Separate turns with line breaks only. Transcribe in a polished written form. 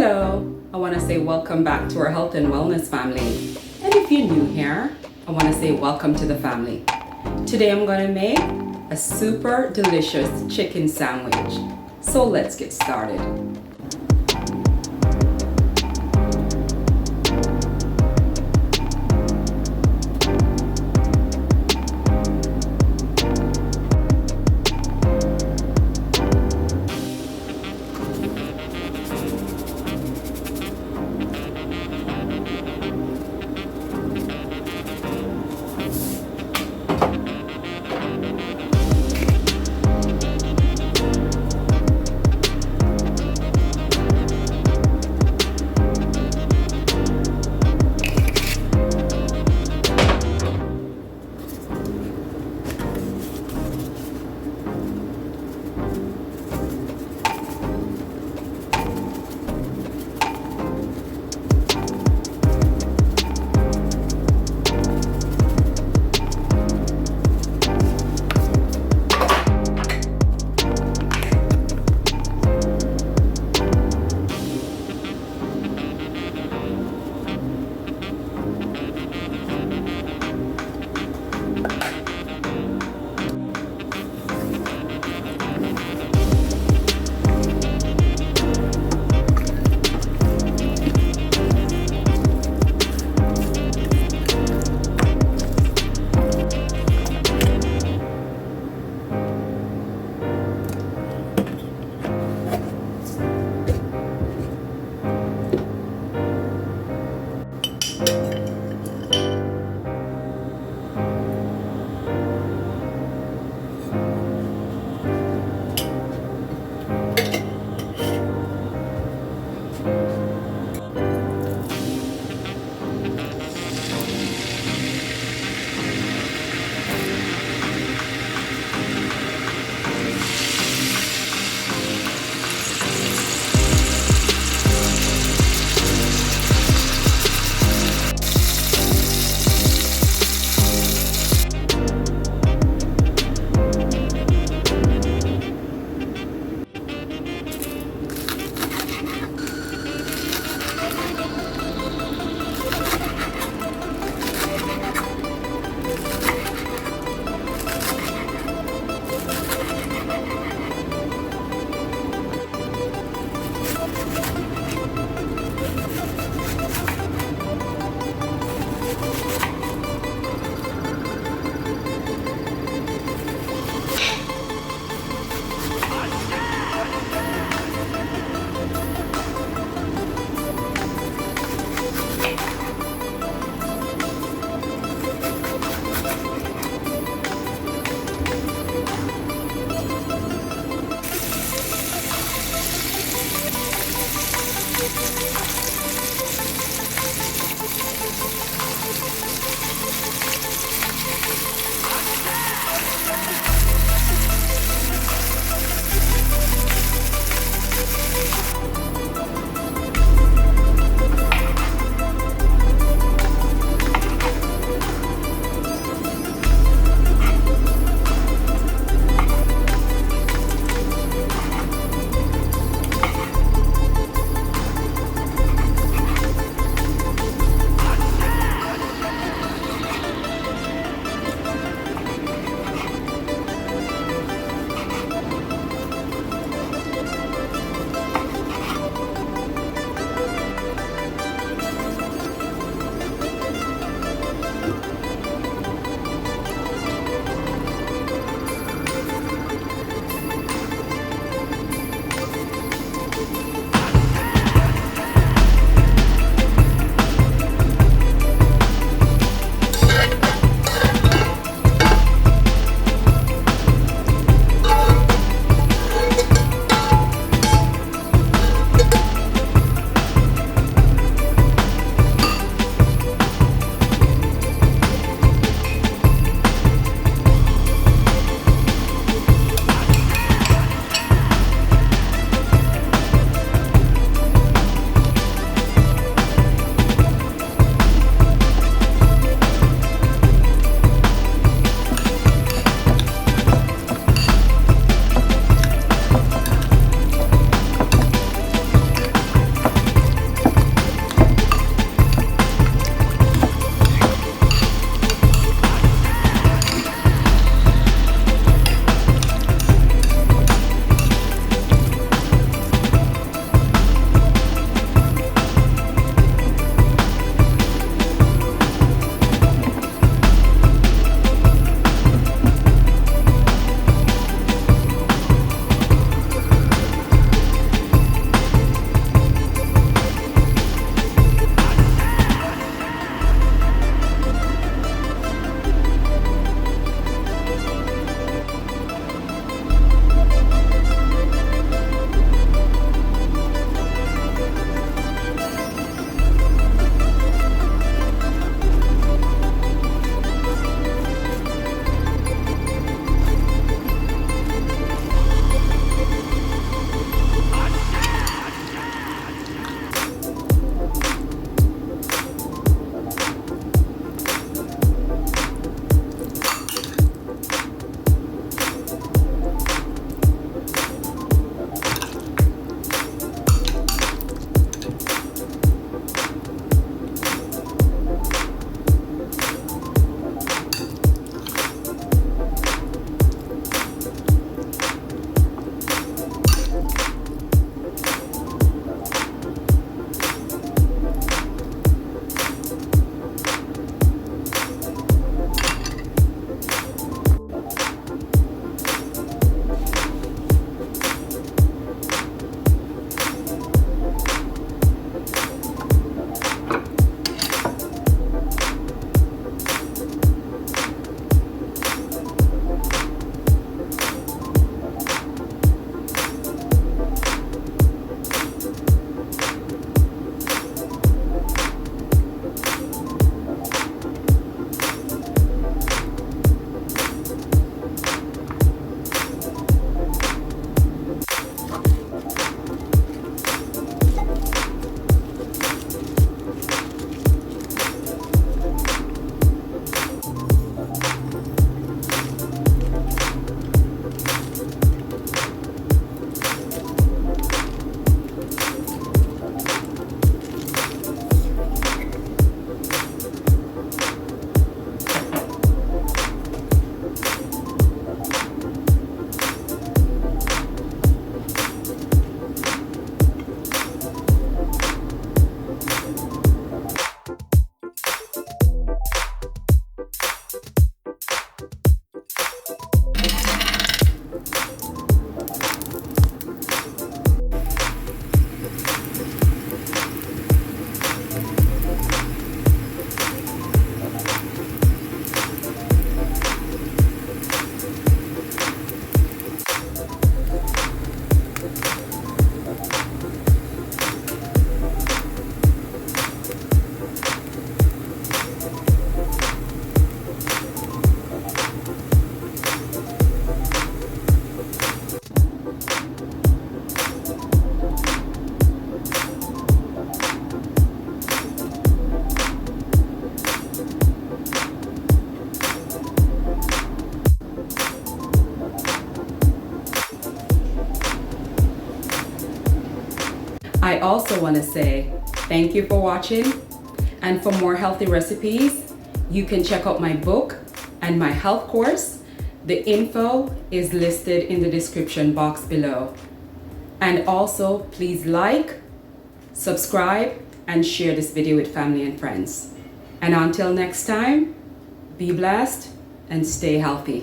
Hello, I want to say welcome back to our health and wellness family. And if you're new here, I want to say welcome to the family. Today I'm going to make a super delicious chicken sandwich. So let's get started. also want to say thank you for watching. And for more healthy recipes, you can check out my book and my health course. The info is listed in the description box below. And also, please like, subscribe, and share this video with family and friends. And until next time, be blessed and stay healthy.